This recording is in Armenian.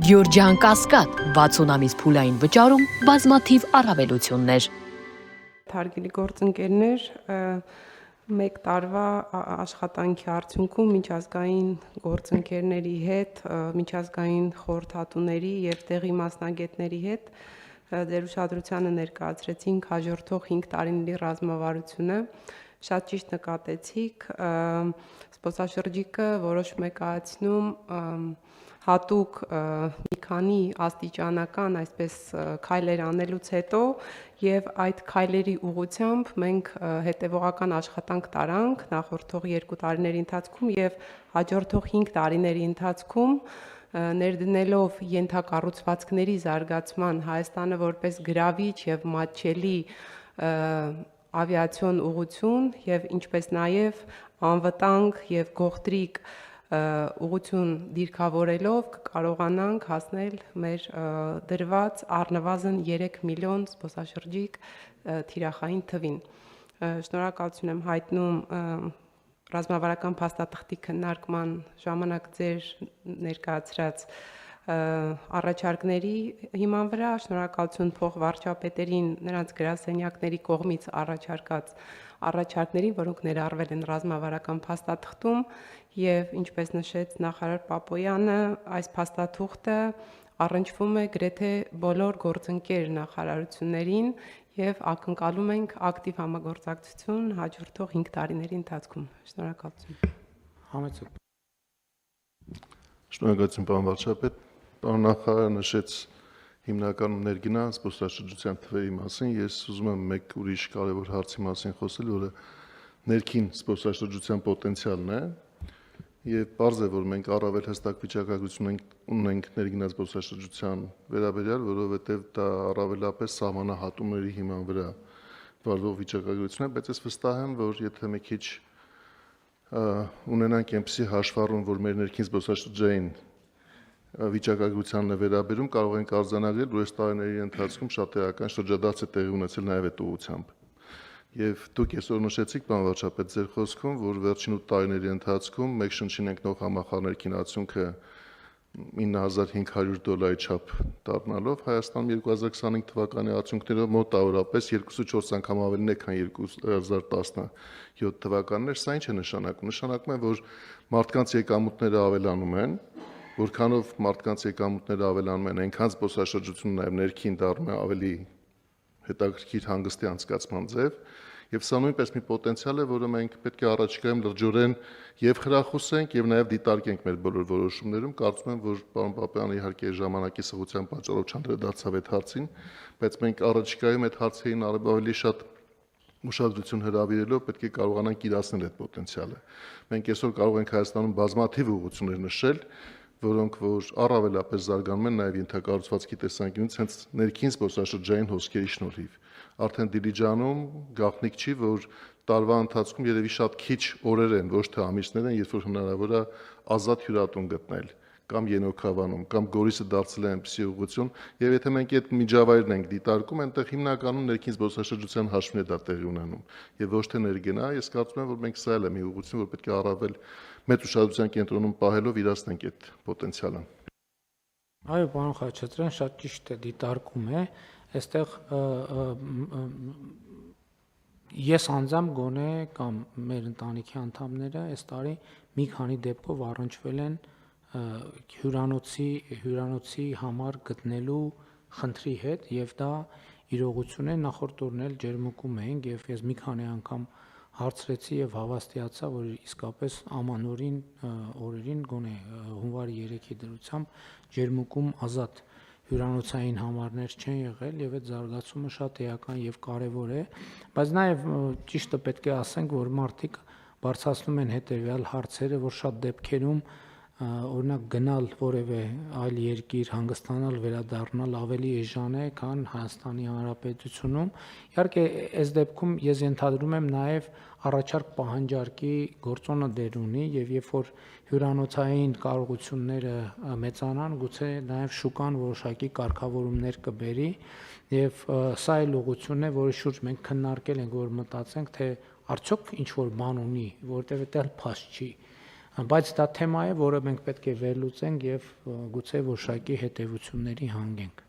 Գյորջյան Կասկադ 60 ամիս փուլային վճարում բազմաթիվ առավելություններ։ Հարգելի գործընկերներ, մեկ տարվա աշխատանքի արդյունքում միջազգային գործընկերների հետ, միջազգային խորհրդատուների եւ տեղի մասնագետների հետ ձեր ուշադրությանը ներկայացրեցինք հաջորդող 5 տարիների ռազմավարությունը։ Շատ ճիշտ նկատեցիք, զբոսաշրջիկը որոշ մեկայացնում հատուկ մի քանի աստիճանական այսպես քայլեր անելուց հետո եւ այդ քայլերի ուղղությամբ մենք հետեւողական աշխատանք տարանք նախորդող 2 տարիների ընթացքում եւ հաջորդող 5 տարիների ընթացքում ներդնելով ենթակառուցվածքների զարգացման Հայաստանը որպես գրավիչ եւ մատչելի ավիացիոն ուղղություն եւ ինչպես նաեւ անվտանգ եւ գողտրիկ ուղղություն դիրքավորելով կկարողանանք հասնել մեր դրված առնվազն 3 միլիոն զբոսաշրջիկ թիրախային թվին։ Շնորհակալություն եմ հայտնում ռազմավարական փաստաթղթի քննարկման ժամանակ ձեր ներկայացրած առաջարկների հիման վրա, շնորհակալություն փոխվարչապետերին նրանց գրասենյակների կողմից առաջարկած առաջարկներին, որոնք ներառվել են ռազմավարական փաստաթղթում եւ ինչպես նշեց նախարար Պապոյանը, այս փաստաթուղթը առնչվում է գրեթե բոլոր գործընկեր նախարարություններին եւ ակնկալում ենք ակտիվ համագործակցություն հաջորդող 5 տարիների ընթացքում։ Շնորհակալություն։ Համեցեք։ Շնորհակալություն, պարոն վարչապետ։ Պարոն նախարարը նշեց հիմնականում ներգնա զբոսաշրջության թվերի մասին, ես ուզում եմ մեկ ուրիշ կարևոր հարցի մասին խոսել, որը ներքին զբոսաշրջության պոտենցիալն է, եւ պարզ է, որ մենք առավել հստակ վիճակագրություն ունենք ներգնա զբոսաշրջության վերաբերյալ, որովհետեւ դա առավելապես սահմանահատումների հիման վրա վարվող վիճակագրություն է, բայց ես վստահ եմ, որ եթե մի քիչ ունենանք այնպիսի հաշվառում, որ մեր ներքին զբոսաշրջային վիճակագրությանն է վերաբերում, կարող ենք արձանագրել, որ այս տարիների ընթացքում շատ էական շրջադարձ է տեղի ունեցել նաև այդ ուղղությամբ։ Եւ դուք այսօր նշեցիք, պարոն վարչապետ, ձեր խոսքում, որ վերջին 8 տարիների ընթացքում մեկ շնչին ընկնող համախառնարքին արդյունքը $9500 չափ դառնալով Հայաստանում 2025 թվականի արդյունքներով մոտավորապես 2-4 անգամ ավելին է, քան 2017 թվականն էր, սա ինչ է նշանակում։ Նշանակում է, որ մարդկանց եկամուտները ավելանում են, որքանով մարդկանց եկամուտները ավելանում են, այնքան զբոսաշրջությունը նաև ներքին դառնում է ավելի հետաքրքիր հանգստի անցկացման ձև, եւ սա նույնպես մի պոտենցիալ է, որը մենք պետք է առաջիկայում լրջորեն եւ խրախուսենք եւ նաև դիտարկենք մեր բոլոր որոշումներում։ Կարծում եմ, որ պարոն Պապոյանը իհարկե ժամանակի սղության պատճառով չանդրադարձավ այդ հարցին, բայց մենք առաջիկայում այդ հարցերին ավելի շատ ուշադրություն հրավիրելով պետք է կարողանանք իրացնել այդ պոտենցիալը։ Մենք այսօր կարող ենք Հայաստանում բազմաթիվ ուղղություններ նշել, որոնք որ առավելապես զարգանում են նաև ենթակառուցվածքի տեսանկյունից հենց ներքին զբոսաշրջային հոսքերի շնորհիվ։ Արդեն Դիլիջանում գաղտնիք չի, որ տարվա ընթացքում երևի շատ քիչ օրեր են, ոչ թե ամիսներ են, երբ որ հնարավոր է ազատ հյուրատուն գտնել կամ Ենոքավանում, կամ Գորիսը դարձել է այնպիսի ուղղություն, եւ եթե մենք այդ միջավայրն ենք դիտարկում, այնտեղ հիմնականում ներքին զբոսաշրջության հաշվին է դա տեղի ունենում, եւ ոչ թե ներգնա, ես կարծում եմ, որ մենք սա էլ է մի ուղղություն, որ պետք է առավել մեծ ուշադրության կենտրոնում պահելով իրացնենք այդ պոտենցիալը։ Այո, պարոն Խաչատրյան, շատ ճիշտ է դիտարկում է, այստեղ ես անձամբ գոնե կամ մեր ընտանիքի անդամները այս տարի մի քանի դեպքով առնչվել են հյուրանոցի համար գտնելու խնդրի հետ եւ դա իրողություն է նախորդ օրն էլ ջերմուկում էինք եւ ես մի քանի անգամ հարցրեցի եւ հավաստիացա, որ իսկապես ամանորին օրերին գոնե հունվարի 3-ի դրությամբ ջերմուկում ազատ հյուրանոցային համարներ չեն եղել եւ այդ զարգացումը շատ էական եւ կարեւոր է, բայց նաեւ ճիշտը պետք է ասենք, որ մարդիկ բարձրացնում են հետեւյալ հարցերը, որ շատ դեպքերում օրինակ գնալ որևէ այլ երկիր, հանգստանալ, վերադառնալ ավելի էժան է, քան Հայաստանի Հանրապետությունում։ Իհարկե, այս դեպքում ես ենթադրում եմ նաև առաջարկ պահանջարկի գործոնը դեր ունի եւ երբ որ հյուրանոցային կարողությունները մեծանան, գուցե նաև շուկան որոշակի կարգավորումներ կբերի եւ սա էլ ուղղությունն է, որի շուրջ մենք քննարկել ենք, որ մտածենք, թե արդյոք ինչ որ բան ունի, որտեղ այդտեղ փաստ չի Բայց դա թեմա է, որը մենք պետք է վերլուծենք եւ գուցե որոշակի հետեւությունների հանգենք։